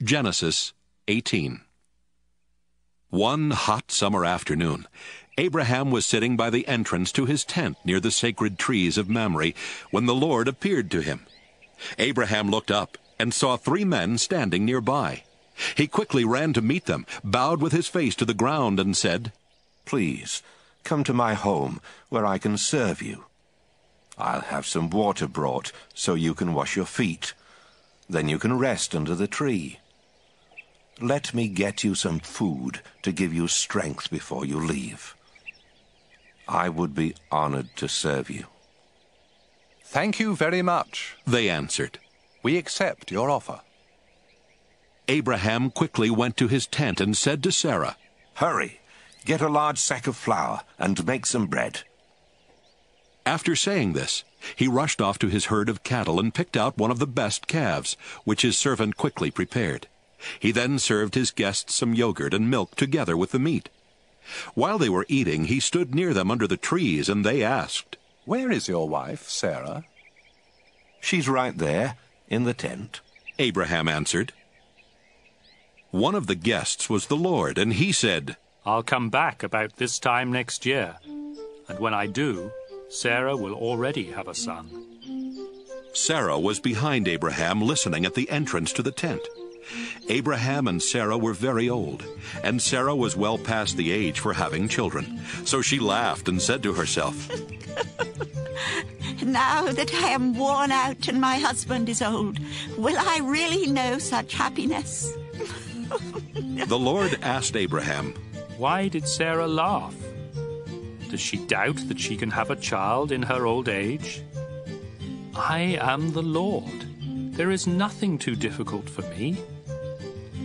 Genesis 18. One hot summer afternoon, Abraham was sitting by the entrance to his tent near the sacred trees of Mamre when the Lord appeared to him. Abraham looked up and saw 3 men standing nearby. He quickly ran to meet them, bowed with his face to the ground, and said, "Please, come to my home where I can serve you. I'll have some water brought so you can wash your feet. Then you can rest under the tree. Let me get you some food to give you strength before you leave. I would be honored to serve you." "Thank you very much," they answered. "We accept your offer." Abraham quickly went to his tent and said to Sarah, "Hurry, get a large sack of flour and make some bread." After saying this, he rushed off to his herd of cattle and picked out one of the best calves, which his servant quickly prepared. He then served his guests some yogurt and milk together with the meat. While they were eating, he stood near them under the trees, and they asked, "Where is your wife, Sarah?" "She's right there, in the tent," Abraham answered. One of the guests was the Lord, and he said, "I'll come back about this time next year, and when I do, Sarah will already have a son." Sarah was behind Abraham, listening at the entrance to the tent. Abraham and Sarah were very old, and Sarah was well past the age for having children. So she laughed and said to herself, "Now that I am worn out and my husband is old, will I really know such happiness?" The Lord asked Abraham, "Why did Sarah laugh? Does she doubt that she can have a child in her old age? I am the Lord. There is nothing too difficult for me.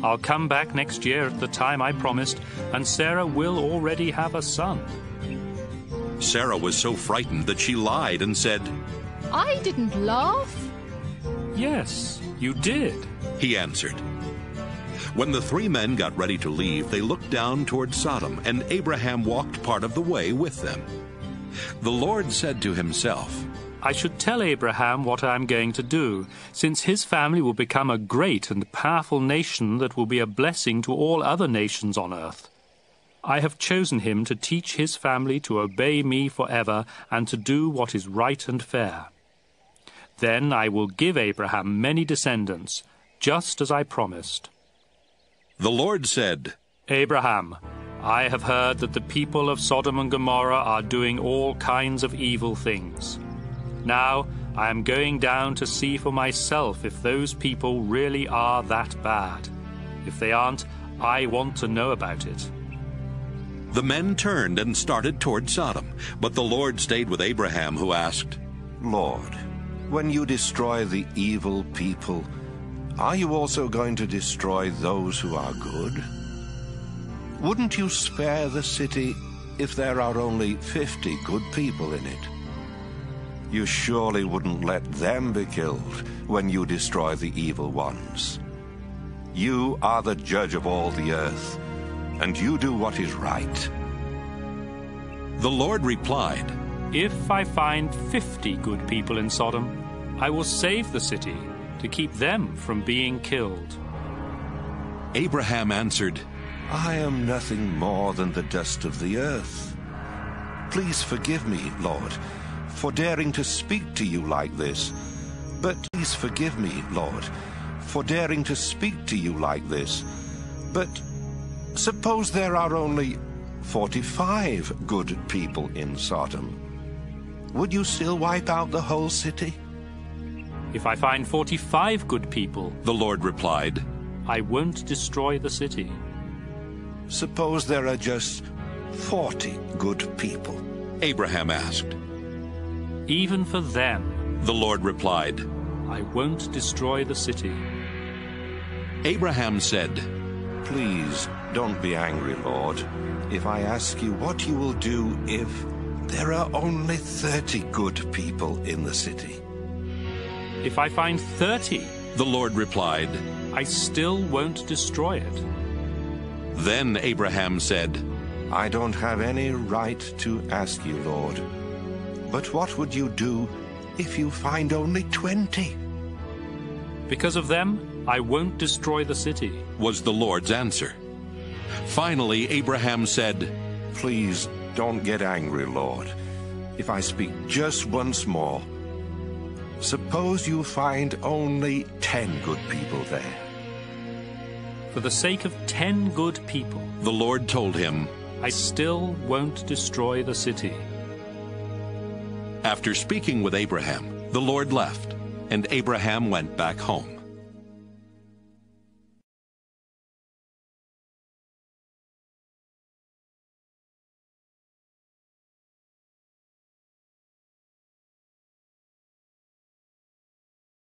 I'll come back next year at the time I promised, and Sarah will already have a son." Sarah was so frightened that she lied and said, "I didn't laugh." "Yes, you did," he answered. When the 3 men got ready to leave, they looked down toward Sodom, and Abraham walked part of the way with them. The Lord said to himself, "I should tell Abraham what I am going to do, since his family will become a great and powerful nation that will be a blessing to all other nations on earth. I have chosen him to teach his family to obey me forever and to do what is right and fair. Then I will give Abraham many descendants, just as I promised." The Lord said, "Abraham, I have heard that the people of Sodom and Gomorrah are doing all kinds of evil things. Now I am going down to see for myself if those people really are that bad. If they aren't, I want to know about it." The men turned and started toward Sodom, but the Lord stayed with Abraham, who asked, "Lord, when you destroy the evil people, are you also going to destroy those who are good? Wouldn't you spare the city if there are only 50 good people in it? You surely wouldn't let them be killed when you destroy the evil ones. You are the judge of all the earth, and you do what is right." The Lord replied, "If I find 50 good people in Sodom, I will save the city to keep them from being killed." Abraham answered, "I am nothing more than the dust of the earth. Please forgive me, Lord, for daring to speak to you like this. But please forgive me, Lord, for daring to speak to you like this. But suppose there are only 45 good people in Sodom. Would you still wipe out the whole city?" "If I find 45 good people," the Lord replied, "I won't destroy the city." "Suppose there are just 40 good people?" Abraham asked. "Even for them," the Lord replied, "I won't destroy the city." Abraham said, "Please don't be angry, Lord, if I ask you what you will do if there are only 30 good people in the city." "If I find 30, the Lord replied, I still won't destroy it." Then Abraham said, "I don't have any right to ask you, Lord, but what would you do if you find only 20? Because of them, I won't destroy the city. was the Lord's answer. Finally, Abraham said, Please don't get angry, Lord, if I speak just once more. Suppose you find only 10 good people there. For the sake of 10 good people, the Lord told him. I still won't destroy the city. After speaking with Abraham, the Lord left, and Abraham went back home.